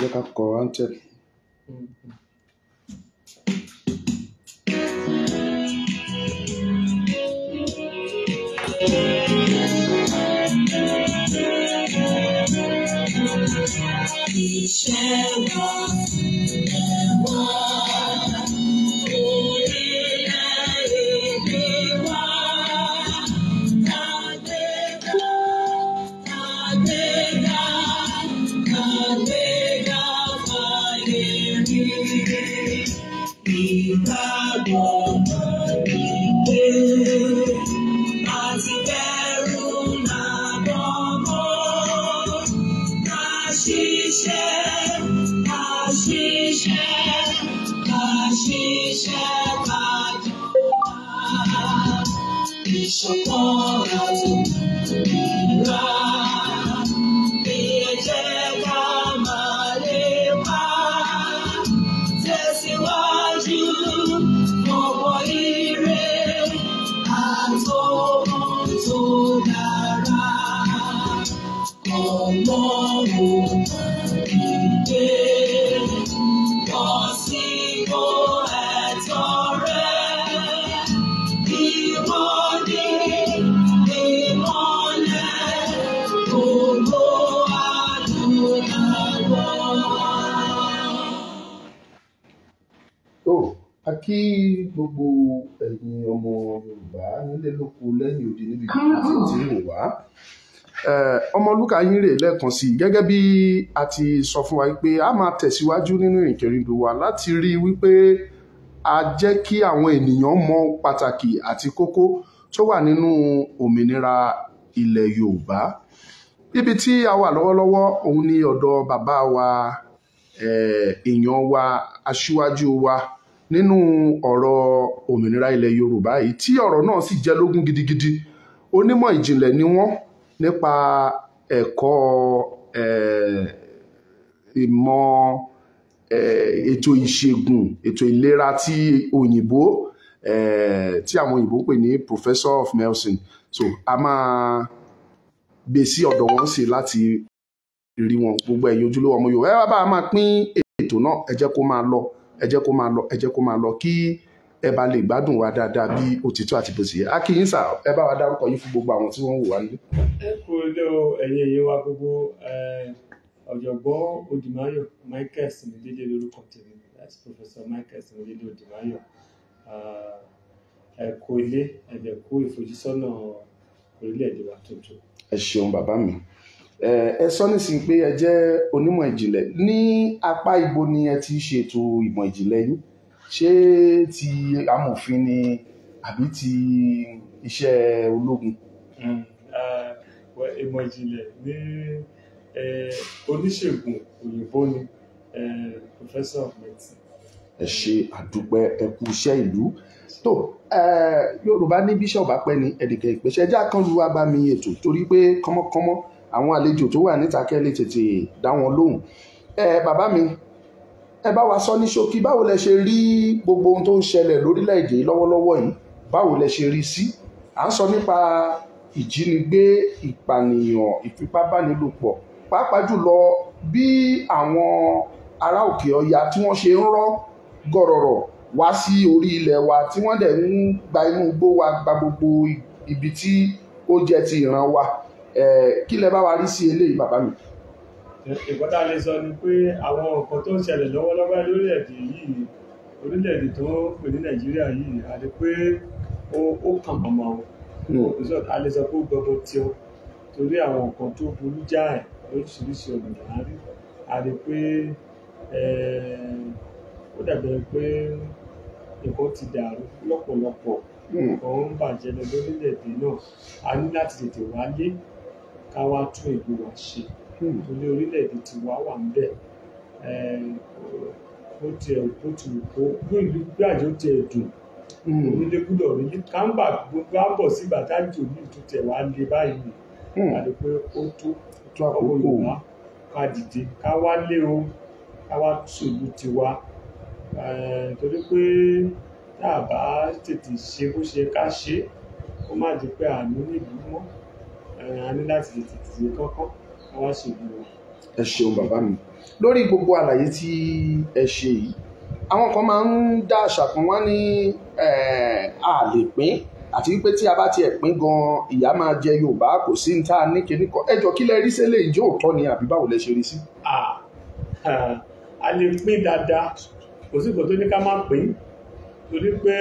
jẹ́ ká kọ anthem. Kí gbogbo ẹ̀yin ọmọ Yorùbá nílé lóko lẹ́yìn odi níbi tí ń wò wá. Ọmọlúkà yín rè lẹ́ẹ̀kan sí gẹ́gẹ́ bí a ti sọ fún wa pé a máa tẹ̀síwájú nínú ìrìnkèrindò wa láti rí wípé a jẹ́ kí àwọn ènìyàn mọ pàtàkì àti kókó tó wà nínú òmìnira ilẹ̀ Yorùbá. Ibi tí a wà lọ́wọ́lọ́wọ́ òun ni ọ̀dọ̀ bàbá wa, èèyàn wa, aṣíwájú wa nínú ọ̀rọ̀ òmìnira ilẹ̀ Yorùbá yìí, tí ọ̀rọ̀ náà sì jẹ́ lógún gidigidi. Onímọ̀ ìjìnlẹ̀ ni wọ́n nípa ẹ̀kọ́ ìmọ̀ ètò ìṣègùn, ètò ìlera tí òyìnbó tí àwọn òyìnbó pè ní Professor of Medicine. So a máa gbé sí ọ̀dọ̀ wọn sí láti rí wọn. Gbogbo ẹ̀yin ojúlówó ọmọ Yorùbá, ẹ wá bá a máa pín ètò náà, ẹ jẹ́ kó máa lọ, ẹ jẹ́ kó máa lọ, ẹ jẹ́ kó máa lọ kí ẹ bá lè gbádùn wa dáadáa bí òtítọ́ àti bó ṣe yẹ. A kí yín sà, ẹ bá wa dárúkọ yín fún gbogbo àwọn tí wọ́n ń wò wá nílé. Ẹ kú ilé o, ẹ̀yin èèyàn wa gbogbo. Ọ̀jọ̀gbọ́n Odùmáyọ̀ Michael Simidele lórúkọ tèmi, that's Professor Michael Simidele Odùmáyọ̀. Ẹ kú ilé, ẹ dẹ̀ kú ìfojúsọ́nà orílẹ̀-èdè wa tuntun. Ẹ ṣeun bàbá mi. Ẹ sọ nísìnyí pé ẹ jẹ́ onímọ̀ ìjìnlẹ̀. Ní apá ibo ni ẹ ti ṣètò ìmọ̀ ìjìnlẹ̀ yín? Ṣé ti amòfin ni àbí ti iṣẹ́ ológun? Ìmọ̀ ìjìnlẹ̀ ní oníṣègùn òyìnbó ni, Professor of Medicine. Ẹ ṣe àdúpẹ́, ẹ kú iṣẹ́ ìlú. Tó Yorùbá ní bíṣọ̀bù apẹ́ ni ẹ̀dìkẹ́ ìpèsè ẹjá kan lu wá bá mi ètò torí pé kọ́mọ́kọ́mọ́ àwọn àlejò tó wà níta kẹ́lẹ́ tètè dá wọn lóhùn. Bàbá mi, ẹ bá wa sọ ní ṣókí, báwo lẹ ṣe rí gbogbo ohun tó ń ṣẹlẹ̀ lórílẹ̀‐èdè lọ́wọ́lọ́wọ́ yìí? Báwo lẹ ṣe rí sí? À ń sọ nípa ìjínigbé, ìpànìyàn, ìfipábánilòpọ̀, pàápàá jùlọ bí àwọn ará òkè ọya tí wọ́n ṣe ń rọ́ gọ̀rọ̀rọ̀ wá sí orí ilẹ̀ wa, tí wọ́n dẹ̀ ń gba inú igbó wa, gba gbogbo ibi tí ó jẹ́ ti ìran wa. Kí lẹ bá wa rí sí eléyìí bàbá mi? Nǹkan tá a lè sọ ni pé àwọn nǹkan tó ń ṣẹlẹ̀ lọ́wọ́lọ́wọ́ lórílẹ̀-èdè yìí, orílẹ̀-èdè tó ń pè ní Nàìjíríà yìí, a lè pé ó kàn mọ́mọ́ wọn. A lè sọ pé ó gbogbo tí ó torí àwọn nǹkan tó burú jáì lóríṣiríṣi ọ̀nà láàárín. A lè pé ó dàbẹ̀ pé nǹkan ti dàrú lọ́pọ̀lọpọ̀, nǹkan ń bàjẹ́ lọ lórílẹ̀-èdè náà. A ní láti tètè wálé ká wá tún ìlú wa ṣe torí orílẹ̀-èdè ti wà ń bẹ̀. Bó ti kó ìlú gbàjọ ti ẹ̀dùn onílé gbúdọ̀ rí kámbà gbogbo àbọ̀ sígbà tájò ní ìtútẹ̀ wá lé báyìí. A lè pé ó tó ọmọ Yorùbá ká dìde ká wálé o, ká wá tún ìlú tiwa. Torí pé tá a bá tètè ṣe bó ṣe ká ṣe, ó má di pé àánú nílùú mọ́. A ní láti tètè kánkán ká wá ṣèlú wa. ẹ ṣeun bàbá mi lórí gbogbo àlàyé tí ẹ ṣe yìí àwọn kan máa ń dá àṣà kan wá ní a lè pín àti wípé tí a bá tiẹ̀ pín gan ìyá máa jẹ Yorùbá kò sí ní tá a ní kíní kan ẹjọ́ kí lẹ rí sílẹ̀ ìjọ òótọ́ ni àbí báwo lẹ ṣe rí sí. a lè pín dáadáa kò sí nǹkan tó ní ká má pín torí pé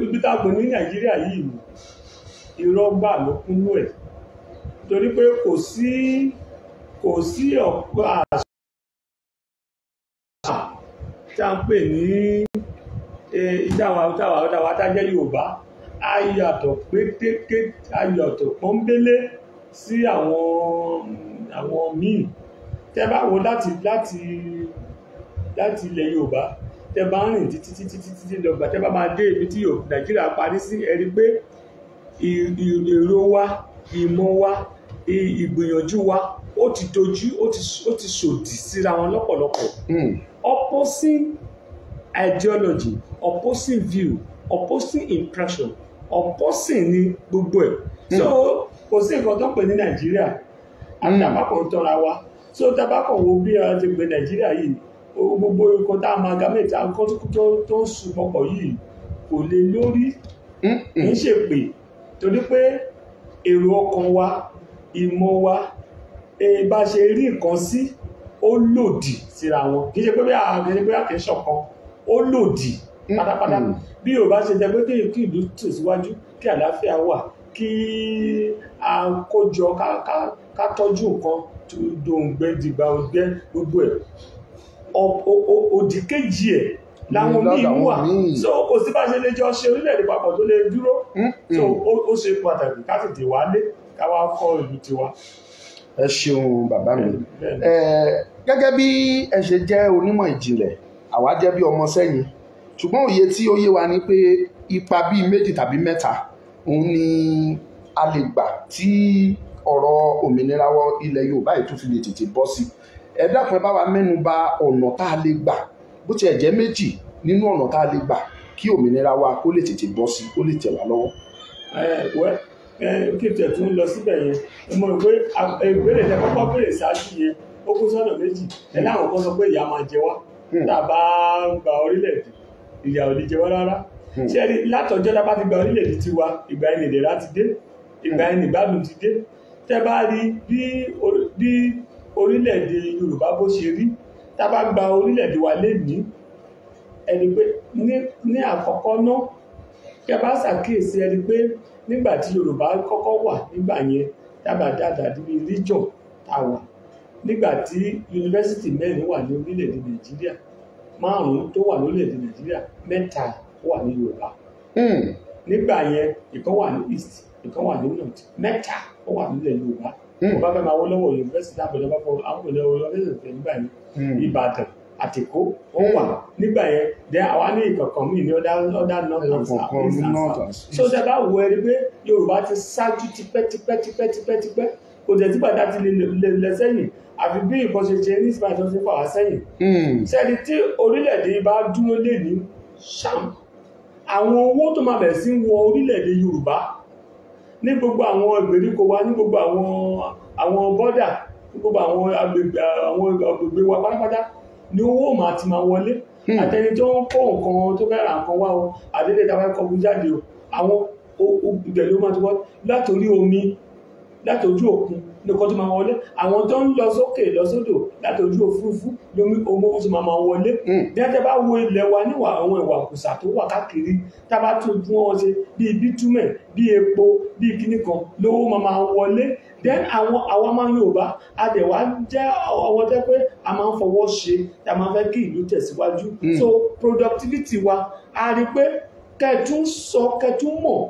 ibi tá a pè ní Nàìjíríà yìí irọ́ gbà ló kúnnú ẹ̀ torí pé kò sí ọ̀pọ̀ àṣà tí a ń pè ní ìdáwà tájẹ́ Yorùbá ayàtọ̀ pétéké ayàtọ̀ pọ́nbélé sí àwọn míì tẹ́ bá wo láti ilẹ̀ Yorùbá tẹ́ bá rìn títí lọ́gbà tẹ́ bá máa dé ibi tí Nàìjíríà parí sí ẹ rí pé èrò wa ìmọ̀ wa ìgbìyànjú wa ó ti dojú ó ti ṣòdì síra wọn lọ́pọ̀lọpọ̀ opposing ideology opposing view opposing impression opposing ní gbogbo ẹ̀ so kò sí nǹkan tó pè ní Nàìjíríà àtàbákọ̀ ń tọ́ra wa so tabakọ̀ wo bí a ti pè Nàìjíríà yìí gbogbo nǹkan tá a máa ga mẹ́ta nǹkan tó ń sun pọ̀pọ̀ yìí kò lè lórí kì í ṣe pé torí pé èrò ọkàn wa ìmọ̀ wa bá ṣe rí nǹkan sí ó lòdì síra wọn kì í ṣe pé bí a ṣọ̀kan ó lòdì pátápátá bí Yorùbá ṣe jẹ́ pé kí ìlú tẹ̀síwájú kí àlàáfíà wà kí a kójọ ká tọ́jú nǹkan dòǹgbẹ dìgbà ògbẹ gbogbo ẹ̀ òdì kejì ẹ̀ láwọn míì wà so kò sí bá ṣe lè jọ ṣe orílẹ̀-èdè papọ̀ tó lè dúró so ó ṣe pàtàkì ká tètè wálé ká wá kọ́ ìlú tiwa. ẹ ṣeun bàbá mi gẹ́gẹ́ bí ẹ ṣe jẹ́ onímọ̀ ìjìnlẹ̀ àwa jẹ́ bí ọmọ sẹ́yìn ṣùgbọ́n òye tí ó yé wa ni pé ipa bíi méjì tàbí mẹ́ta òun ni a lè gbà tí ọ̀rọ̀ òmìnira ilẹ̀ Yorùbá yìí tún fi lè tètè bọ́ sí ẹ dákun ẹ bá wa mẹ́nu bà ọ̀nà tá a lè gbà bó tiẹ̀ jẹ́ méjì nínú ọ̀nà tá a lè gbà kí òmìnira wa kó lè tètè bọ́ sí kó lè tẹ̀ wá lọ́wọ́. kí n tẹ̀ tún lọ síbẹ̀ yẹn mo rò pé ìbéèrè tẹ kọ́kọ́ béèrè ṣáájú yẹn ó kún sọ́nà méjì ẹ láwọn kan sọ pé ìyà máa jẹ wá tá a bá ń gba orílẹ̀-èdè ìyà ò lè jẹ wá rárá ṣé rí látọjọ́ tá a bá ti gba orílẹ̀-èdè tiwa ìgbà ẹni ìdẹ̀ra ti dé ìgbà ẹni ìgbádùn ti dé tẹ́ bá rí bí orílẹ̀-èdè Yorùbá bó ṣe rí tá a bá gba orílẹ̀-èdè wa lénìí ẹni pé ní àkọ́kọ́ náà kí a bá ṣàkíyèsí ẹni pé nígbà tí Yorùbá kọ́kọ́ wà nígbà yẹn dábàá dáadáa níbi region tá a wà nígbà tí yunifásitì mẹ́rin wà ní orílẹ̀-èdè Nàìjíríà 5 tó wà lórílẹ̀-èdè Nàìjíríà 3 wà ní Yorùbá nígbà yẹn ìkan wà ní East ìkan wà ní North 3 ó wà nílẹ̀ Yorùbá ọba fẹ́ máa wọ́ lọ́wọ́ yunifásitì àbẹ̀lẹ̀ bá fọ àwọn ìlẹ̀ orílẹ̀-èdè nígbà yẹn Ìbàdàn àtìkó ó wà nígbà yẹn dẹ àwa ní ìkọ̀kan míì ní ọ̀dà north so tẹ bá wo ẹni pé Yorùbá ti ṣáájú tipẹ́ kò tẹ̀ tí bàtà ti lè sẹ́yìn àfi bí nǹkan ṣe ṣe ní ìsìnkú àti fà wá sẹ́yìn sẹ́ni tí orílẹ̀-èdè bá dúró lé ní ṣàm àwọn owó tó máa bẹ̀rẹ̀ sí wọ orílẹ̀-èdè Yorùbá ní gbogbo àwọn ìgbèríko wa ní gbogbo àwọn bọ́dà ní gbogbo àwọn agbègbè wa pátápátá ní owó máa ti máa wọlé àtẹni tó ń kó nǹkan tó fẹ́ ra nǹkan wá o àdédé tàbí kọkùn jáde o àwọn ìgbẹ̀lú máa ti wọ́n látòrí omi látòjú òkun nìkan tó máa wọlé àwọn tó ń lọ sókè lọ sódò látòjú òfurufú lómi omi ó sì máa wọlé dẹ́tẹ́ bá wo ilẹ̀ wa níwà àwọn ìwà kùsà tó wà káàkiri tábà tó fún wọn ṣe bíi bítúmẹ̀ bíi epo bíi kíní kan lówó máa wọlé then àwọn máa Yorùbá adẹ̀wà jẹ́ ọwọ́ tẹ́ pé a máa ń fọwọ́ ṣe a máa fẹ́ kí ìlú tẹ̀síwájú so productivity wa a rí pé kẹtún mọ̀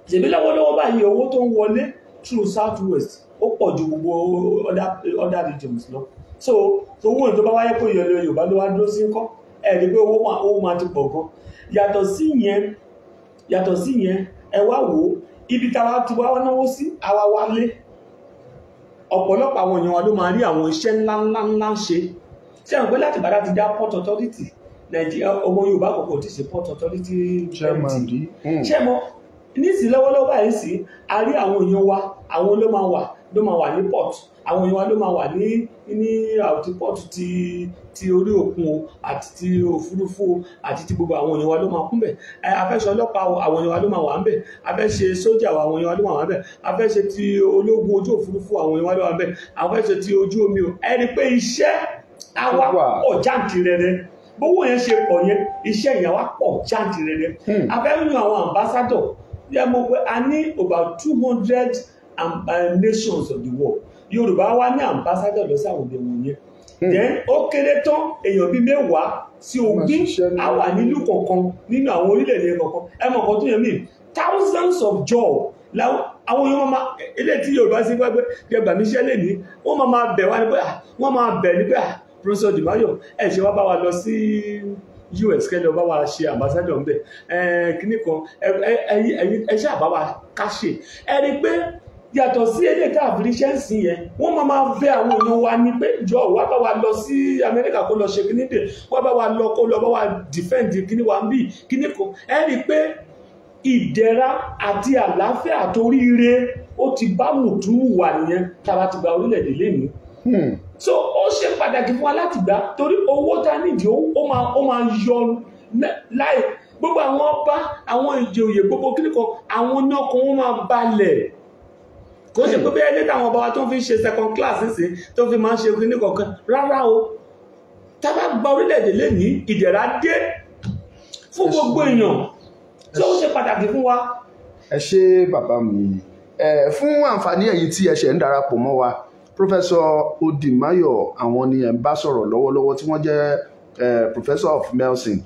ṣèbí lọ́wọ́lọ́wọ́ báyìí owó tó ń wọlé through south west ó pọ̀ ju gbogbo other regions lọ so owó tó bá wáyé pé ìyọ̀lẹ̀ Yorùbá ló wá dúró sí ń kọ́ ẹ̀rí pé owó máa ti pọ̀ gan yàtọ̀ sí yẹn ẹ wá wò ó ibi táwa ti wá náwó sí àwa wálé ọ̀pọ̀lọpọ̀ àwọn èèyàn wa ló máa rí àwọn iṣẹ́ ńláńlá ṣe ṣé àwọn pé láti bàdá ti dá port authority Nàìjíríà ọmọ Yorùbá kọ̀ọ̀kan ti ṣe port authority chairman ṣé mo nísìnyí lọ́wọ́lọ́wọ́ báyìí sí a rí àwọn èèyàn wa àwọn ló máa wà ní port àwọn èèyàn wa ló máa wà ní àti port ti orí òkun àti ti òfurufú àti ti gbogbo àwọn èèyàn wa ló máa kún bẹ̀ afẹ́ṣe ọlọ́pàá àwọn èèyàn wa ló máa wà ń bẹ̀ afẹ́ṣe sójà àwọn èèyàn wa ló máa wà ń bẹ̀ afẹ́ṣe ti ológun ojú òfurufú àwọn èèyàn wa ló wà ń bẹ̀ afẹ́ṣe ti ojú omi o ẹni pé iṣẹ́ àwa pọ̀ jàǹtìrẹrẹ bówó yẹn ṣe pọ̀ yẹn iṣẹ́ yẹn wá pọ̀ jàǹtìrẹrẹ afẹ́yìn àwọn ambassador yẹ mọ̀ pé a ní about 200 nations of the world Yorùbá wa ní ambassador lọ sí àwọn òde wọ̀nyẹn then ó kéré tán èèyàn bíi 10 sí 20 á wà nílùú kọ̀ọ̀kan nínú àwọn orílẹ̀-èdè kọ̀ọ̀kan ẹ mọ̀ kan tó yẹn mí thousands of jobs àwọn èèyàn máa ilé tí Yorùbá sí pé gẹgbà mi ṣẹ́ lè ní wọ́n máa bẹ̀ wá ní pé wọ́n máa bẹ̀ ní pé Professor Dimayo ẹ̀ ṣe wá bá wa lọ sí US kẹ́lẹ́ ọba wa ṣe ambassador ńbẹ̀ kíní kan ẹ ṣe àbá wa káṣe ẹ rí pé yàtọ̀ sí ilé tá àbúrí iṣẹ́ ń sìn yẹn wọ́n máa bẹ àwọn èèyàn wa ní pé jọ wá bá wa lọ sí Amẹ́ríkà kó lọ ṣe kíní dè wá bá wa lọ kó lọ bá wa defend kíní wa ń bì kíní kan ẹ rí pé ìdẹ̀ra àti àlàáfíà àtoríire ó ti bá mùtúmù wà nìyẹn tàbá ti gba orílẹ̀-èdè lénìí so ó ṣe pàtàkì fún wa láti gbà torí owó tá nídìí ó máa yọ láì gbogbo àwọn ọba àwọn ìjòyè gbogbo kíní kan àwọn náà kan wọ́n máa balẹ̀ kò ṣe pé bẹ́ẹ̀ nígbà àwọn ọba wa tó fi ṣe second class nísìn tó fi máa ń ṣe kíní kọ̀ọ̀kan rárá o tá bá gba orílẹ̀-èdè lénìí ìdẹ̀ra dé fún gbogbo èèyàn tí ó ṣe pàtàkì fún wa. ẹ ṣé bàbá mi fún àǹfààní ẹ̀yin tí ẹ ṣe ń darapọ̀ mọ́ wa Professor Odimayo àwọn ni ẹ̀ ń bá sọ̀rọ̀ lọ́wọ́lọ́wọ́ tí wọ́n jẹ́ Professor of Medicine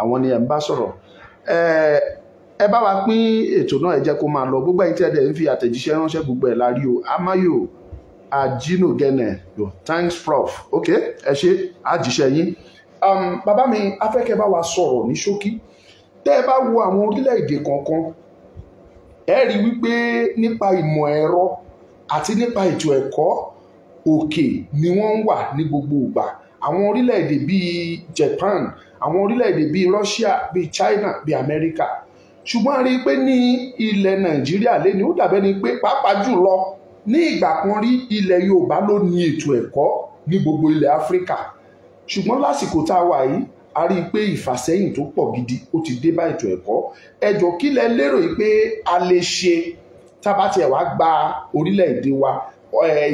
àwọn ni ẹ̀ ń bá sọ̀rọ̀ ẹ bá wa pín ètò náà ẹ jẹ́ kó máa lọ gbogbo ẹ̀yin tí ẹ dẹ̀ ń fi àtẹ̀jíṣẹ́ ránṣẹ́ gbogbo ẹ̀ lárí o Amayo Ajinogene yo thanks Prof ok ẹ ṣé àjíṣẹ́ yín bàbá mi afẹ́kẹ́ bá wa sọ̀rọ̀ ní ṣókí tẹ́ ẹ bá wo àwọn orílẹ̀-èdè kọ̀ọ̀kan ẹ rí wípé nípa ìmọ̀ ẹ̀rọ àti nípa ètò ẹ̀kọ́ òkè ni wọ́n ń wà ní gbogbo ìgbà àwọn orílẹ̀-èdè bíi Japan àwọn orílẹ̀-èdè bíi Russia bíi China bíi America ṣùgbọ́n a rí i pé ní ilẹ̀ Nàìjíríà lẹ́ni ó dàbẹ́ ni pé pàápàá jùlọ ní ìgbà kan rí ilẹ̀ Yorùbá ló ní ètò ẹ̀kọ́ ní gbogbo ilẹ̀ Áfíríkà ṣùgbọ́n lásìkò tá a wà yìí a rí i pé ìfàsẹ́yìn tó pọ̀ gidi ó ti dé bá ètò ẹ̀kọ́ ẹ jọ̀ọ́ kí lẹ lérò yìí pé a lè ṣe tá a bá tiẹ̀ wá gba orílẹ̀-èdè wa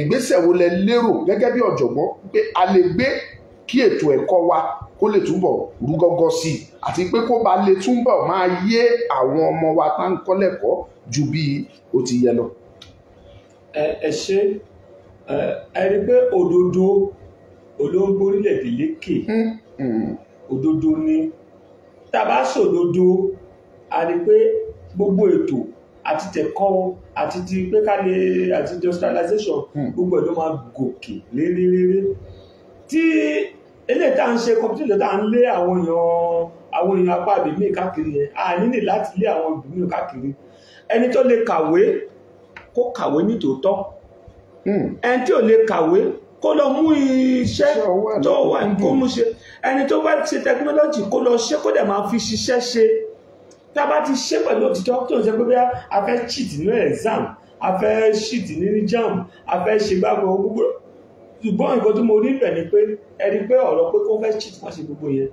ìgbésẹ̀ wo lẹ lérò gẹ́gẹ́ bí ọ̀jọ̀gbọ́n pé a lè gbé kí ètò ẹ̀kọ́ wa kó lè túbọ̀ rú gọ́gọ́ sí i àti pé kó ba lè túbọ̀ máa yé àwọn ọmọ wa tá ń kọ́ lẹ́kọ̀ọ́ ju bí ó ti yẹ lọ. ẹ ṣe ẹ rí i pé òdodo olóńgbò orílẹ̀-èdè lékè òdodo ni tá a bá sòdodo a rí i pé gbogbo ètò àti tẹ̀kọ́ àti ti pé ká lè àti industrialization gbogbo ẹ̀ ló máa gòkè léréréré tí eléyìí tá à ń ṣe competition tá à ń lé àwọn èèyàn apá àbèmí káàkiri yẹn a nílè láti lé àwọn ìbùmí káàkiri ẹni tó lè kàwé kó kàwé nítòótọ́ ẹni tí ò lè kàwé kó lọ mú iṣẹ́ tó wà kó mú ṣe ẹni tó bá ṣe technology kó lọ ṣe kó dẹ̀ máa fi ṣiṣẹ́ ṣe tá a bá ti ṣe pẹ̀lú òtítọ́ tó ń ṣe pé bí a fẹ́ cheat nínú exam a fẹ́ cheat nínú jam a fẹ́ ṣe gbàgbọ́ gbogbo ṣùgbọ́n nǹkan tí mo rí bẹ̀ ni pé ẹni pé ọ̀rọ̀ pé kó fẹ́ cheat má ṣe gbogbo yẹn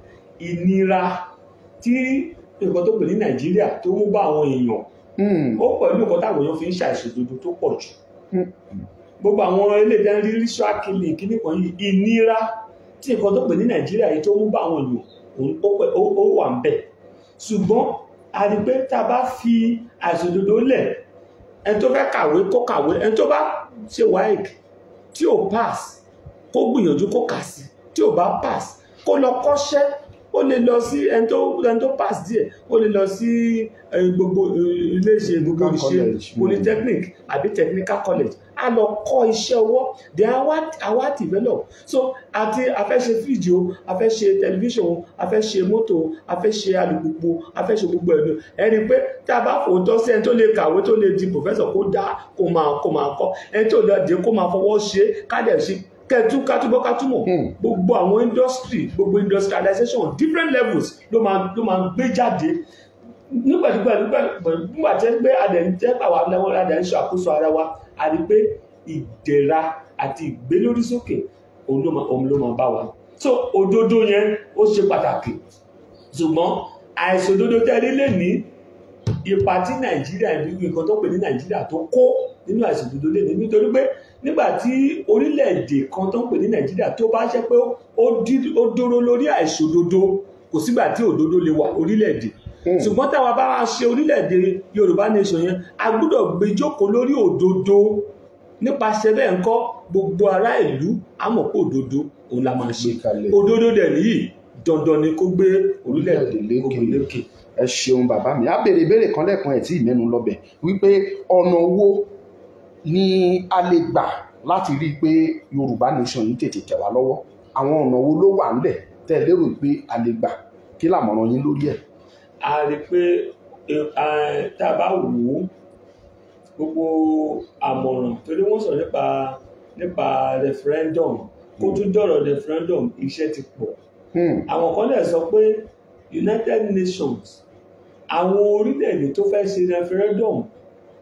ìnira tí nǹkan tó pè ní Nàìjíríà tó mú bá àwọn èèyàn ó pẹ̀lú nǹkan táwọn èèyàn fi ń ṣàìṣòdodo tó pọ̀ jù gbogbo àwọn ilé ìdánilí ritual killing kíní kan yìí ìnira tí nǹkan tó pè ní Nàìjíríà yìí tó mú bá àwọn èèyàn ó wà ń bẹ̀ ṣùgbọ́n a rí pé tá a bá fi àìṣòdodo lẹ̀ ẹni tó fẹ́ kàwé kó kàwé ẹni tó bá ṣe WAEC tí ò pass kó gbìyànjú kó kà sí tí ò bá pass kó lọ kọ́ṣẹ́ ó lè lọ sí ẹni tó pass díẹ̀ ó lè lọ sí gbogbo iléeṣẹ́ gbogbo iṣẹ́ polytechnic àbí technical college a lọ kọ́ iṣẹ́ ọwọ́ then àwa develop so àti a fẹ́ ṣe fídíò a fẹ́ ṣe tẹlifíṣàn a fẹ́ ṣe mọ́tò a fẹ́ ṣe alùpùpù a fẹ́ ṣe gbogbo ẹ̀dùn ẹni pé tá a bá fòótọ́ sí ẹni tó lè kàwé tó lè di professor kó dá kó máa kọ́ ẹni tó lè dé kó máa fọwọ́ ṣe kádẹ̀ ṣe kátúmọ̀ gbogbo àwọn industry gbogbo industrialization different levels ló máa gbé jáde nígbà tí pé adẹ̀ ń jẹ́ pàwọ́ lẹ́wọ́n adẹ̀ ń ṣàkóso ara wa a rí pé ìdẹ̀ra àti ìgbélórísókè òun ló máa bá wa. So òdodo yẹn ó ṣe pàtàkì, ṣùgbọ́n àìṣòdodo tẹ́lẹ̀ lè ní ipa tí Nàìjíríà nǹkan tó pè ní Nàìjíríà tó kó nínú àìṣòdodo lè ní, nítorí pé nígbà tí orílẹ̀-èdè kan tó ń pè ní Nàìjíríà tó bá ṣe pé ó dúró lórí àìṣòdodo, kò sígbà tí òdodo lè wà orílẹ̀-èdè. Ṣùgbọ́n táwa bá wá ṣe orílẹ̀-èdè Yorùbá nation yẹn, a gbọ́dọ̀ gbé jókòó lórí òdodo. Nípasẹ̀ bẹ́ẹ̀ ńkọ́ gbogbo ará ìlú á mọ̀ pé òdodo òun la máa ṣe. Òdodo dẹ̀ nìyí dandan ni kó gbé orílẹ̀-èdè lékè. Ẹ ṣeun bàbá mi. Á béèrè ìbéèrè kan lẹ́ẹ̀kan ẹ̀ tí ìmẹ́nu lọ́bẹ̀ wípé ọ̀nà wo ni a lè gbà láti rí i pé Yorùbá nation yìí tètè tẹ̀ wá lọ́wọ́? Àwọn ọ̀nà wo ló wà ńlẹ̀ tẹ́ ẹ lérò pé a lè gbà? Kí làmọ̀ràn yín lórí ẹ̀? A rí pé tá a bá wò ó gbogbo àmọ̀ràn, torí wọ́n sọ̀rọ̀ nípa referendum, kó tún dọ̀rọ̀ referendum iṣẹ́ ti pọ̀. Àwọn kan lè sọ pé United Nations, àwọn orílẹ̀-èdè tó fẹ́ ṣe referendum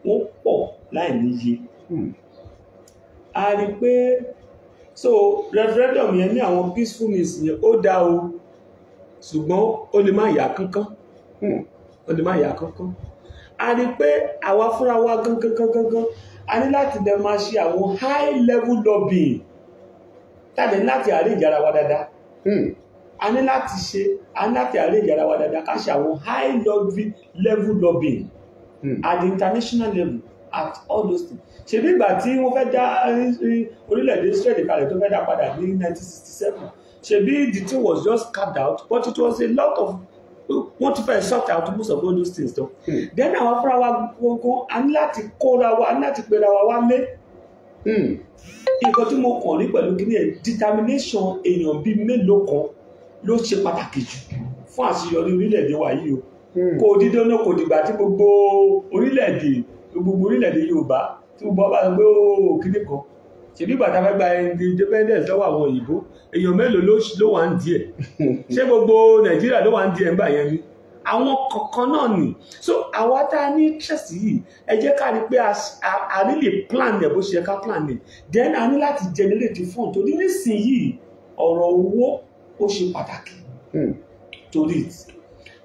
wọ́n pọ̀ láì níye. A rí pé so referendum yẹn ní àwọn peacefulness yẹn ó dá o, ṣùgbọ́n ó lè má yà kánkán. Ó lè má yà kánkán. A rí pé àwa fúnra wa gangan a ní láti lè máa ṣe àwọn high level lobbying tàbí láti àríjà ara wa dáadáa. A ní láti àríjà ara wa dáadáa ká ṣe àwọn high level lobbying at the international level, at all those things. Ṣe bí ìgbà tí wọ́n fẹ́ dá orílẹ̀-èdè Israel kalẹ̀ tó fẹ́ dá padà ní 1967, ṣe bí the thing was just carved out, but it was a lot of wọ́n ti fẹ́ sort out most of all those things though. Then àwọn afárá wa gbogbo a ní láti kóra wa, a ní láti pera wa wálé. Nǹkan tí mo kàn rí pẹ̀lú kí ni ẹ̀ determination èèyàn bíi mélòó kan ló ṣe pàtàkì jù fún àṣeyọrí orílẹ̀-èdè wa yìí o. Kò dídán náà kò dìgbà tí gbogbo orílẹ̀-èdè Yorùbá tí gbogbo ọba gbé kíní kan. Ṣèbí bàtà fẹ́ gba independence lọ́wọ́ àwọn òyìnbó, èèyàn mélòó ló wà ń díẹ̀? Ṣé gbogbo Nàìjíríà ló wà ń díẹ̀ ńgbà yẹn ni? Àwọn kọ̀ọ̀kan náà ni. So àwa tá a ní interest yìí, ẹ jẹ́ ká rí pé a really plan ẹ̀ bó ṣe ká plan ẹ̀. Then a ní láti generate fund torí nísìnyìí ọ̀rọ̀ owó ó ṣe pàtàkì torí it.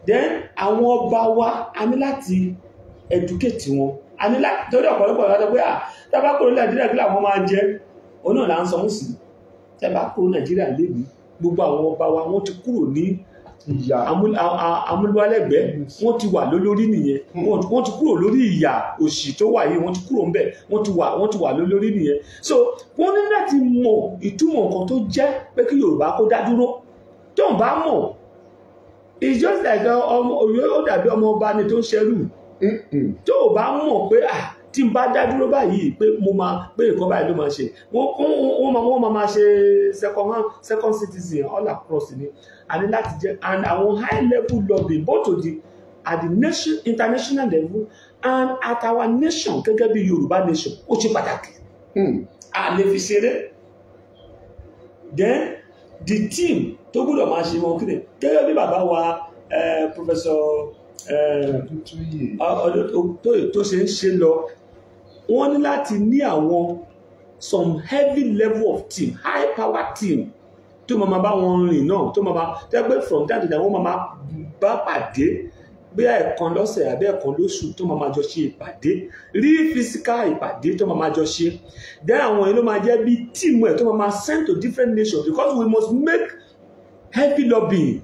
Then àwọn ọba wa a ní láti educate wọn. A ní láti torí ọ̀pọ̀lọpọ̀ ìwádìí pé tábà kúrò Nàìjíríà kí làwọn máa jẹ òun náà là ń sọ ń sìn. Tábà kúrò Nàìjíríà lébi gbogbo àwọn ọba wa wọ́n ti kúrò ní amúlùwálẹ́gbẹ̀ẹ́, wọ́n ti wà lólórí nìyẹn. Wọ́n ti kúrò lórí ìyà òṣì tó wà yìí, wọ́n ti kúrò ńbẹ̀, wọ́n ti wà lólórí nìyẹn. So wọ́n ní láti mọ ìtumọ̀ nǹkan tó jẹ́ pé kí Yorùbá kó dá dúró. Tó ń bá mọ̀, it's just like ó dàbí ọmọ ọba ni tó ń ṣẹrú. Tó o bá mọ̀ pé tí n bá dá dúró báyìí pé mo máa pé nǹkan báyìí ló máa ṣe, wọ́n máa ṣe second citizen all across ni. A ní láti jẹ́ and àwọn high level lobbying both at the nation international level and at our nation gẹ́gẹ́ bí Yorùbá nation ó ṣe pàtàkì. A lè fi ṣeré. Then the team tó gbọ́dọ̀ máa ṣe wọn kíni gẹ́gẹ́ bí bàbá wa Professor tó ṣe ń ṣe lọ, wọ́n ní láti ní àwọn some heavy level of team, high power team tó máa bá wọn rìn náà, tó máa tẹ́gbẹ́ from time to time wọ́n máa bá pàdé bí ẹ̀ẹ̀kan lọ́sẹ̀ àbí ẹ̀ẹ̀kan lóṣù tó máa jọ ṣe ìpàdé, rí physical ìpàdé tó máa jọ ṣe. Then àwọn yìí ló máa jẹ́ bí team ẹ̀ tó máa send to different nations because we must make heavy lobbying.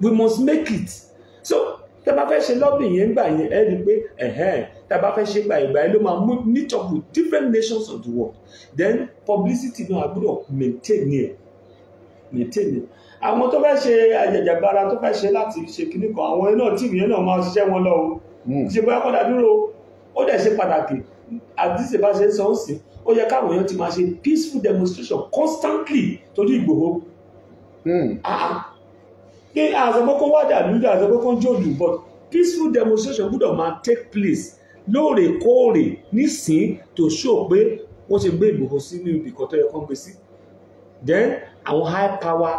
We must make it. So tẹ́ bá fẹ́ ṣe lobbying yẹn gbà yẹn ẹ rí pé tẹ́ bá fẹ́ ṣe gbà yẹn ló máa meet up with different nations of the world. Then publicity náà a gbọ́dọ̀ maintain it. Àwọn tó fẹ́ ṣe àjàjàgbara tó fẹ́ ṣe láti ṣe kíní kan, àwọn náà tíìmù yẹn náà máa ṣiṣẹ́ wọn lọ o. Ṣe bóyá kọ́dà dúró ó dẹ̀ ṣe pàtàkì àdìsẹ́ bá ṣe ń sọ ń sìn, ó yẹ káwọn èèyàn ti máa ṣe peaceful demonstration constantly torí Ìgbòho. Kí àzọ̀bọ́kọ́ wà dàlúdà àzọ̀bọ́kọ́ jòlù but peaceful demonstration gbọ́dọ̀ máa take place lóòrèkóòrè nísìn to show pé wọ́n ṣe gbé Ìgbòho sí ní ibìkan tó yẹ kán gbé sí. Then àwọn high power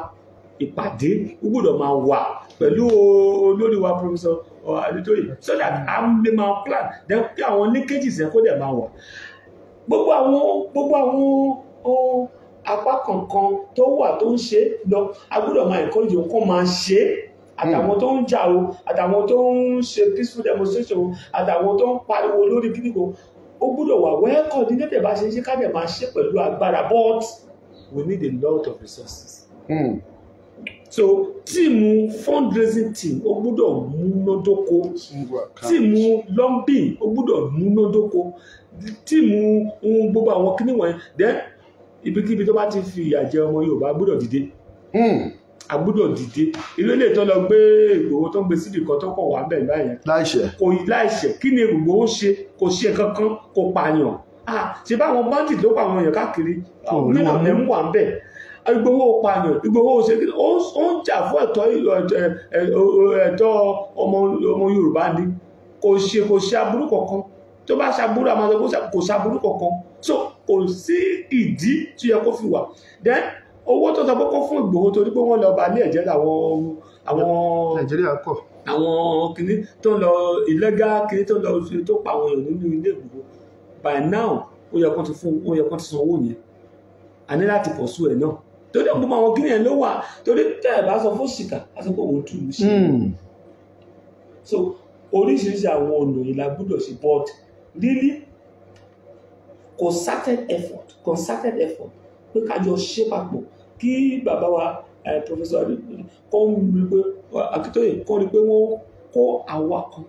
ìpàdé gbọ́dọ̀ máa wà pẹ̀lú olórí wa Professor Adétóyè so that a lè máa plan then kí àwọn linkages yẹn kó dẹ̀ máa wà gbogbo àwọn apá kankan tó wà tó ń ṣe lọ a gbọ́dọ̀ máa encourage wọn kó máa ṣe àtàwọn tó ń jà o àtàwọn tó ń ṣe peaceful demonstration o àtàwọn tó ń pariwo lórí kíníkò ó gbọ́dọ̀ wà well coordinated bá ṣe ká dẹ̀ máa ṣe pẹ̀lú agbára but we need a lot of resources. So tíìmù fundraising team ó gbọ́dọ̀ múnádóko tíìmù lobbying ó gbọ́dọ̀ múnádóko tíìmù gbogbo àwọn kíní wọ̀nyẹn then ibikíbi tó bá ti fi ìyà jẹ ọmọ Yorùbá gbọ́dọ̀ dìde agbọ́dọ̀ dìde ilé ilé tó lọ gbé Ìgbòho tó ń gbé sídìí kan tó kàn wá bẹ́ẹ̀ báyẹn láìṣẹ̀ kí ni Ìgbòho ṣe kò ṣe kankan kò pààyàn ṣe báwọn bandit ló pa àwọn èèyàn káàkiri nínú ẹ̀ ń wà ń bẹ̀ Ìgbòho pààyàn Ìgbòho ṣe ó ń jà fún ẹ̀tọ́ ọmọ Yorùbá ni kò ṣe aburú kankan tó bá ṣaburú àmọ́ kò ṣaburú kankan so kò sí ìdí tí yẹ kó fi wà then owó tó sọ pé kó fún Ìgbòho torí pé wọ́n lọ bá ilé ẹ̀jẹ̀ àwọn Nàìjíríà kọ̀ àwọn kìíní tó ń lọ illegal kìíní tó ń lọ tó pa àwọn èèyàn nínú ilé Ìgbòho by now ó yẹ kó ti san owó yẹn a ní láti pọ̀ sú ẹ̀ náà torí gbogbo àwọn kìíní yẹn ló wà torí tẹ́ ẹ̀ bá sọ fún ṣìkà a sọ pé òun tù ú sí so oríṣiríṣi àwọn ọ̀nà yìí la gbọ́dọ̀ ṣe but really concerted effort pé kájọ ṣe papọ̀ kí bàbá wa Professor kọ́ ń rí pé Akíntóyè kọ́ rí pé wọ́n kó àwa kan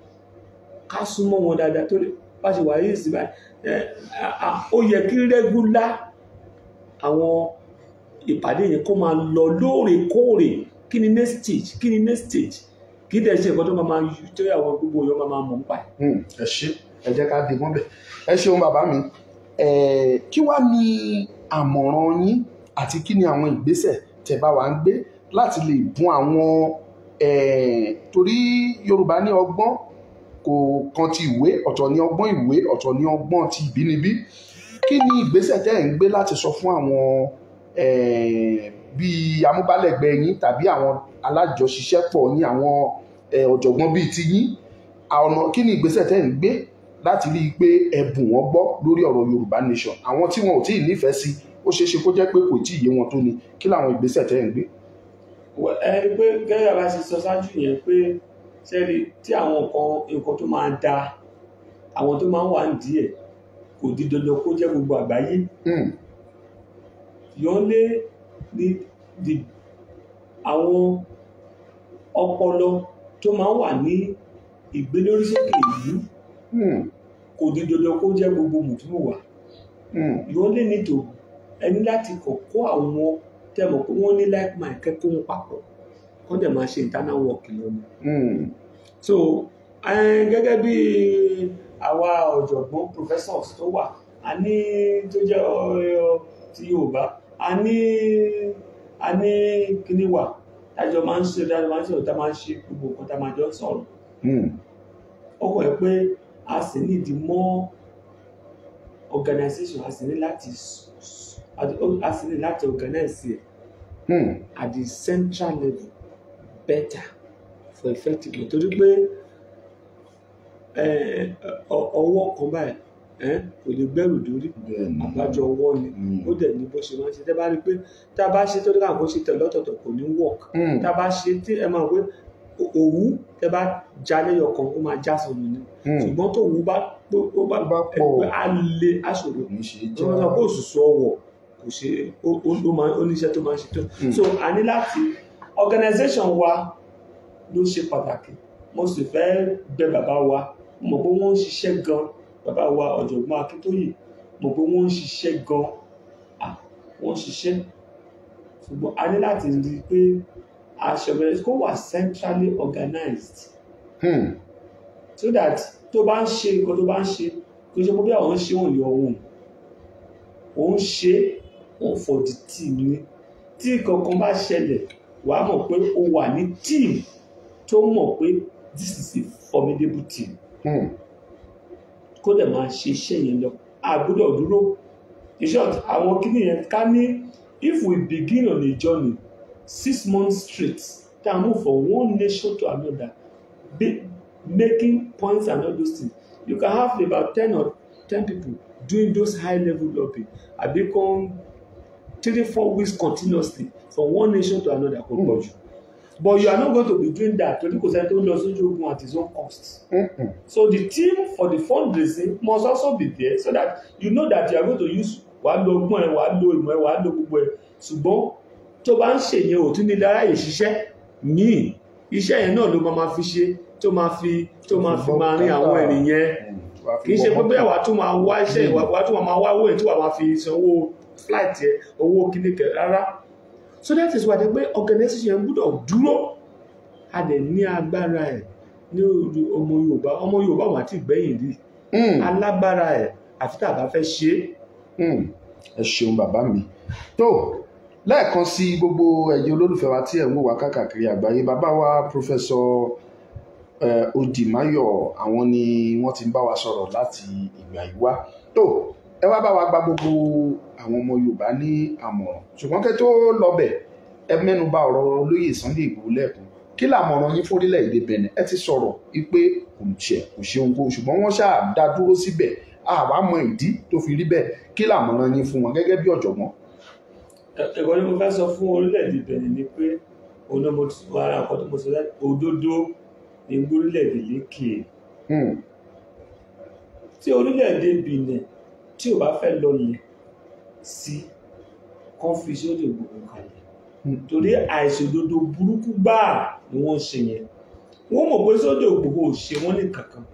ká súnmọ́ wọn dáadáa torí bá ṣe wà yìí sí báyìí ó yẹ kí rẹ́gúlá àwọn ìpàdé yẹn kó máa lọ lóòrèkóòrè kí ni next stage kí dẹ̀ ṣe nǹkan tó máa tó àwọn gbogbo yóò máa mọ̀ nípa ẹ̀. ẹ ṣé ẹ jẹ́ ká dé mọ́ bẹ̀ ẹ ṣeun bàbá mi kí wá ní àmọ̀ràn yín àti kí ni àwọn ìgbésẹ̀ tẹ́ bá wa ń gbé láti lè bùn àwọn torí Yorùbá ní ọgbọ́n kò kan ti ìwé ọ̀tọ̀ ní ọgbọ́n ìwé ọ̀tọ̀ ní ọgbọ́n ti ìbínibí kí ni ìgbésẹ̀ tẹ́ ẹ̀ ń gbé láti sọ fún àwọn bíi amúgbálẹ́gbẹ̀ẹ́ yín tàbí àwọn alájọṣiṣẹ́pọ̀ yín àwọn ọ̀jọ̀gbọ́n bíi ti yín ọ̀nà kí ni ìgbésẹ̀ tẹ́ ẹ̀ ń gbé láti rí i pé ẹ̀bùn wọn gbọ́ lórí ọ̀rọ̀ Yorùbá nation àwọn tí wọn ò tí ì nífẹ̀ẹ́ sí ó ṣeé ṣe kó jẹ́ pé kò tí ì yé wọn tó ni kí làwọn ìgbésẹ̀ tẹ́ ẹ̀ ń gbé. ẹ rí i pé gẹ́gẹ́ bá ṣe sọ ṣáájú yẹn pé ṣẹ́rí tí àwọn nǹkan tó máa da àwọn tó máa ń wà nídìí ẹ̀ kò di dandan kó jẹ́ gbogbo àgbáyé yọ́nlé ní àwọn ọpọlọ tó máa ń wà ní ìgbélórísókè ìlú kò di dandan kó jẹ́ gbogbo mùtúmùwà yọ́nlé nítò ẹni láti kọ̀kọ́ àwọn tẹ́mọ̀ pé wọ́n ní like mind kẹ́kọ̀ọ́ wọn papọ̀ kọ́ dẹ̀ máa ṣe internal work lọ́nà. So gẹ́gẹ́ bí àwa ọ̀jọ̀gbọ́n professors tó wà a ní tó jẹ́ ti Yorùbá a ní kíní wà tájọ máa ń ṣe tá máa ń ṣe gbogbo nǹkan tá máa jọ sọ̀rọ̀ ọkọ̀ ẹ̀ pé a sì ní ìdí mọ́ organization a sì ní láti organize it at the central level better for effectively torí pé ọwọ́ kan báyìí kò lè gbẹ́rù dórí àgbájọ ọwọ́ ni ó dẹ̀ ní bó ṣe máa ń ṣe tẹ́ bá rí pé tá a bá ṣe tó dára kó ṣe tẹ̀ lọ́tọ̀ọ̀tọ̀ kò ní work tá a bá ṣe tí ẹ máa wé òwú tẹ́ bá já lẹ́yọ̀ kan ó máa já sọnù ni ṣùgbọ́n tó òwú bá pọ̀ á lé aṣòro wọ́n sọ pé òṣùṣù ọwọ́ kò ṣe oníṣẹ́ tó máa ń ṣe tó so a ní láti organization wa ló ṣe pàtàkì mo sì fẹ́ bẹ̀ bàbá wa mo mọ̀ pé wọ́n ń ṣiṣẹ́ gan bàbá wa ọ̀jọ̀gbọ́n Akíntóyè mo mọ̀ pé wọ́n ń ṣiṣẹ́ gan wọ́n ń ṣiṣẹ́ ṣùgbọ́n a ní láti rí i pé àṣẹbẹ̀rẹ̀ kó wà centrally organized so that tó bá ń ṣe nǹkan tó bá ń ṣe kò ṣe pé bí àwọn ń ṣe òun yọ òun ṣe òun for the team ni tí kankan bá ṣẹlẹ̀ wàá mọ̀ pé ó wà ní team tó mọ̀ pé this is a formidable team kó dẹ̀ máa ṣe iṣẹ́ yẹn lọ àgbọ́dọ̀ dúró in short àwọn kíní yẹn ká ní if we begin on a journey 6 months straight tá a move from one nation to another making points and all those things. You can have about 10 people doing those high level lobbying and become 3-4 weeks continuously from one nation to another kò pọ̀ jù. But you are not going to be doing that torí kò sẹ́ni tó ń lọ sójú ogun at his own cost. So the team for the fundraising must also be there so that you know that you are going to use wàá lo ọgbọ́n ẹ wàá lo ìmọ̀ ẹ wàá lo gbogbo ẹ ṣùgbọ́n tó bá ń ṣèyẹn ò tún ní dára yìí ṣiṣẹ́ míì iṣẹ́ yẹn náà ló máa fi ṣe tó máa fi máa rin àwọn ènìyàn kì í ṣe pé bẹ́ẹ̀ wàá tún máa wá iṣẹ́ wàá tún máa wá owó yẹn tí wàá máa fi sanwó flight yẹn owó kíníkẹ rárá. So that is why pé organization yẹn gbọ́dọ̀ dúró a dẹ̀ ní agbára ẹ̀ ní ọmọ Yorùbá wà tí gbẹ̀yìn rí alágbára ẹ̀ àfi tá a bá fẹ́ ṣe é. Ẹ ṣeun bàbá mi tó lẹ́ẹ̀kan sí gbogbo ẹ̀yin olólùfẹ́ wa tí ẹ̀ ń wò wá káàkiri àgbáyé bàbá wa Professor Odimayo àwọn ni wọ́n ti ń bá wa sọ̀rọ̀ láti ìgbà yìí wá tó ẹ wá bá wa gba gbogbo àwọn ọmọ Yorùbá ní àmọ̀ràn ṣùgbọ́n kẹ́ tó lọ́bẹ̀ ẹ mẹ́nu bà ọ̀rọ̀ olóyè Sunday Igboho lẹ́ẹ̀kan kí làmọ̀ràn yín fórílẹ̀-èdè Benin ẹ ti sọ̀rọ̀ wípé kò ṣe ohun ṣùgbọ́n wọ́n ṣáà dá dúró síbẹ̀ àwa mọ ìdí tó fi rí bẹ́ẹ̀ kí làmọ̀ràn yín fún wọn gẹ́gẹ́ bí ọ̀jọ̀gbọ́n. Ẹ̀kọ́ ni mo fẹ́ sọ fún orílẹ̀-èdè Benin ni pé òun náà mo ti sọ ara nǹkan tó mo sọ láti òdodo ní orílẹ̀-èdè lékè. Tí orílẹ̀-èdè Benin tí ò bá fẹ́ lọlẹ̀ sí kán fi Sunday Igboho kalẹ̀ torí àìṣòdodo burúkú gbáà ni wọ́n ṣe yẹn wọ́n mọ̀ pé Sunday Igboho ò ṣe wọ́n ní kankan.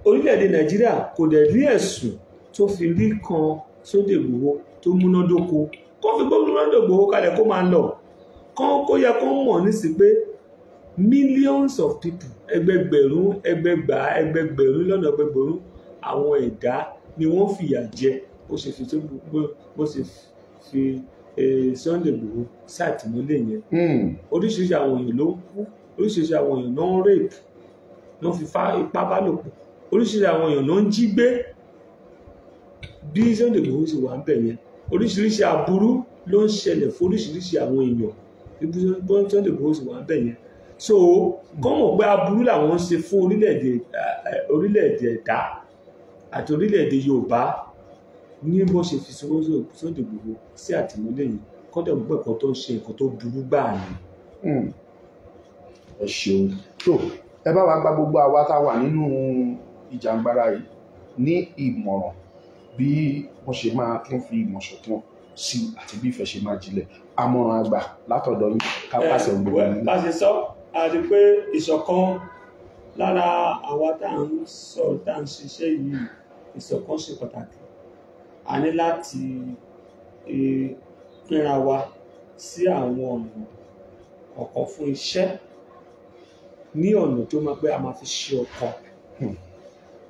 Orílẹ̀-èdè Nàìjíríà kò dẹ̀ rí ẹ̀sùn tó fi rí kan Sunday Igboho tó múnádóko kó fi gbógun Sunday Igboho kalẹ̀ kó máa lọ kó yẹ kó mọ̀ nísì pé millions of people ẹgbẹgbẹ̀rún lọ́nà ẹgbẹgbẹ̀rún àwọn ẹ̀dá ni wọ́n fìyà jẹ bó ṣe fi Sunday Igboho sátìmọ́lé yẹn oríṣiríṣi àwọn èèyàn ló ń kú oríṣiríṣi àwọn èèyàn ló ń rape ló ń fi ipá bá lò pọ̀ oríṣiríṣi àwọn èèyàn ló ń jí gbé bí Sunday Igboho ṣe wà ń bẹ̀ yẹn oríṣiríṣi aburú ló ń ṣẹlẹ̀ fún oríṣiríṣi àwọn èèyàn bí Sunday Igboho ṣe wà ń bẹ̀ yẹn so kọ́mọ̀ pé aburú làwọn ń ṣe fún orílẹ̀-èdè ẹ̀dá àti orílẹ̀-èdè Yorùbá ní bó ṣe fi Sunday Igboho sí àtìmọ́lé yìí kọ́dọ̀ gbọ́ ẹ̀kọ́ tó ń ṣe nǹkan tó burú gbáà ni. Ẹ ṣeun tó ẹ bá wa gba gbogbo àwa tá a wà nínú ìjàngbara yìí ní ìmọ̀ràn bí wọ́n ṣe máa tún fi ìmọ̀ ṣọ̀kan sí àti bí ìfẹ́ ṣe máa jinlẹ̀ àmọ̀ràn àgbà látọ̀dọ̀ yín ká pàṣẹ gbogbo ẹni. bá a ṣe sọ a rí pé ìṣọ̀kan lára àwa tá à ń sọ tá à ń ṣiṣẹ́ yìí ìṣọ̀kan ṣe pàtàkì a ní láti pínra wa sí àwọn ọ̀nà ọ̀kan fún iṣẹ́ ní ọ̀nà tó máa pé a máa fi ṣe ọkàn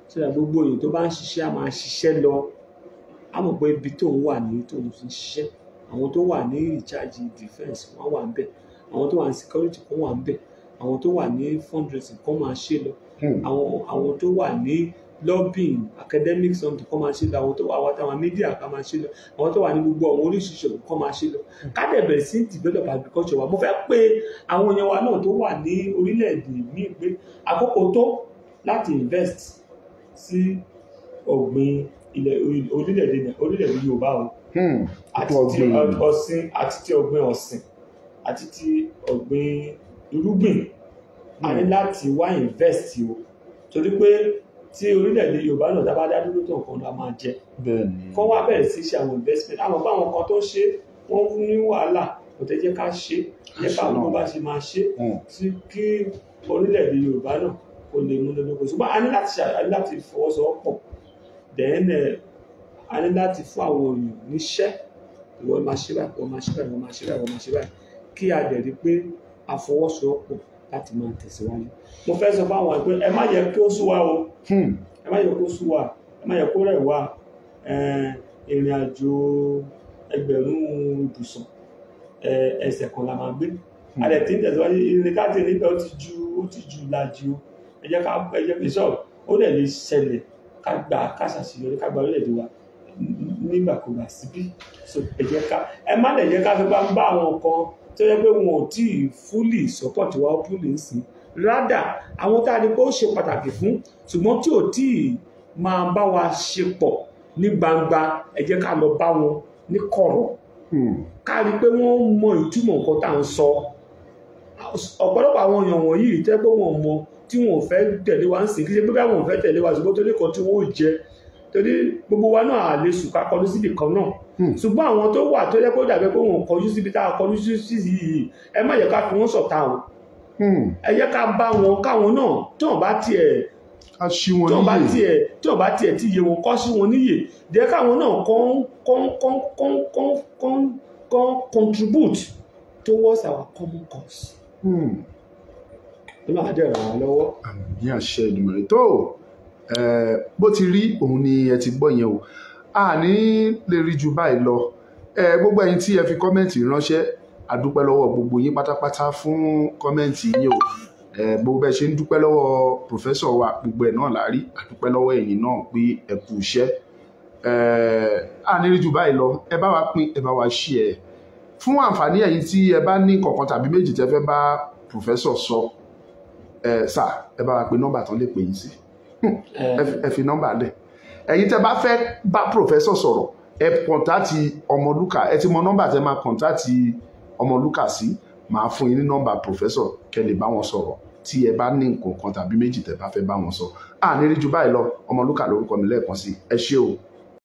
so that gbogbo èèyàn tó bá ń ṣiṣẹ́ a máa ṣiṣẹ́ lọ a mọ̀ pé ibi tó ń wà ní tó ń fi ṣiṣẹ́ àwọn tó wà ní ìcháàjì defence wọ́n wà ń bẹ̀ àwọn tó wà ní security kan wà ń bẹ̀ àwọn tó wà ní fundraising kan máa ṣe lọ àwọn tó wà ní lobbying academic something kan máa ṣe lọ àwọn tó wà wátàwọn media kan máa ṣe lọ àwọn tó wà ní gbogbo àwọn oríṣiríṣi ọ̀gbìn kan máa ṣe lọ ká dẹ̀ bẹ̀rẹ̀ sí develop agriculture wa mo fẹ́ pé àwọn èèyàn wa náà tó wà ní orílẹ̀-èdè míì pé àkókò tó láti invest sí ọ̀gbìn orílẹ̀-èdè Yorùbá o àti ti ọ̀sìn àti ti ọ̀gbìn ọ̀sìn àti ti ọ̀gbìn irúgbìn a ní láti wá invest o torí pé tí orílẹ̀-èdè Yorùbá náà tá bá dá dúró tó nǹkan la máa jẹ kọ́ wá bẹ̀rẹ̀ sí ṣe àwọn investment àwọn bá àwọn kan tó ṣe wọ́n ní wàhálà kò tẹ́ jẹ́ ká ṣe jẹ́ ká wọn bá ṣe máa ṣe tí kí orílẹ̀-èdè Yorùbá náà kò lè mú lọ́dún ṣùgbọ́n a ní láti fọwọ́sowọ́pọ̀ then a ní láti fún àwọn èèyàn níṣẹ́ ìwọ máa ṣe báyìí wọ́n máa ṣe báyìí wọ́n máa ṣe báyìí wọ́n máa ṣe báyìí kí a dẹ̀ rí pé a fọwọ́sowọ́pọ̀ láti máa tẹ̀síwájú. Mo fẹ́ sọ fáwọn àgbẹ̀ ẹ má yẹ kí ó sú wa o ẹ má yẹ kó sú wa ẹ má yẹ kó rẹ̀ wá ìrìn àjò ẹgbẹ̀rún ibùsùn ẹsẹ̀ kan la máa gbé a lè tí ń tẹ̀síwájú ìrìn káàtì nígbà ó ti ju ìlàjì o ẹ jẹ́ kí sọ ó lè ṣẹlẹ̀ ká gba ṣàṣeyọrí ká gba orílẹ̀-èdè wa nígbàkúgbà síbí so ẹ má lè jẹ́ ká fi bá àwọn kan tó yẹ pé wọn ò tí ì fully support wa fully sí rádà àwọn tá a ní pé ó ṣe pàtàkì fún ṣùgbọ́n tí ò tí ì máa bá wa ṣe pọ̀ ní gbangba ẹ jẹ́ ká lọ bá wọn ní kọ̀rọ̀ ká rí pé wọ́n mọ ìtumọ̀ nǹkan tá à ń sọ ọ̀pọ̀lọpọ̀ àwọn èèyàn wọ̀nyí tẹ́ pé wọ́n mọ tí wọ́n ò fẹ́ tẹ̀lé wa ń sìn kí ṣe pé káwọn ò fẹ́ tẹ̀lé wa ṣùgbọ́n torí kan tí wọ́n ò jẹ torí gbogbo wa náà à lè sùn ká kọjú síbi kan náà ṣùgbọ́n àwọn tó wà tó yẹ kó dàbí pé wọ́n kọjú síbi tá a kọjú sí yìí ẹ má yẹ ká fi wọ́n ṣọ̀tá o ẹ yẹ ká bá wọn káwọn náà tí wọ́n bá tiẹ̀ tí wọ́n bá tiẹ̀ tí iye wọn kọ́ sí wọn níyè jẹ́ káwọn náà contribute towards our common cause. Ọlọ́run á dẹ̀ ràn wá lọ́wọ́. Àmì àṣẹ Èdùmàrè tó bó ti rí òun ni ẹ ti gbọ́ yẹn o a ní lè rí ju báyìí lọ gbogbo ẹ̀yin tí ẹ fi kọ́mẹ́ǹtì ránṣẹ́ a dúpẹ́ lọ́wọ́ gbogbo yín pátápátá fún kọ́mẹ́ǹtì yín o gbogbo bẹ́ẹ̀ ṣe ń dúpẹ́ lọ́wọ́ pòfẹ́sọ̀ wa gbogbo ẹ̀ náà lárí a dúpẹ́ lọ́wọ́ ẹ̀yin náà pé ẹ kú iṣẹ́ a ní rí ju báyìí lọ ẹ bá wa pín ẹ bá wa share fún àǹfààní ẹ̀yin tí ẹ bá ní kọ̀ọ̀kan tàbí méjì tẹ́ fẹ́ bá pòfẹ́sọ̀ sọ sà ẹ bá wa pe nọ́mbà tán lè pè yín sí ẹ fi nọ́mbà lẹ̀ ẹ̀yin tẹ́ bá fẹ́ bá pòfẹ́sọ̀ sọ̀rọ̀ ẹ kọ̀ǹtàtì Ọmọlúkà ẹ ti mọ nọ́mbà tẹ́ máa kọ̀ǹtàtì Ọmọlúkà sí màá fún yín ní nọ́mbà pòfẹ́sọ̀ kẹ́ lè bá wọn sọ̀rọ̀ tí ẹ bá ní nǹkan kan tàbí méjì tẹ́ bá fẹ́ bá wọn sọ à ní rí ju báyìí lọ Ọmọlúkà lórúkọ mi lẹ́ẹ̀kan sí ẹ ṣé o.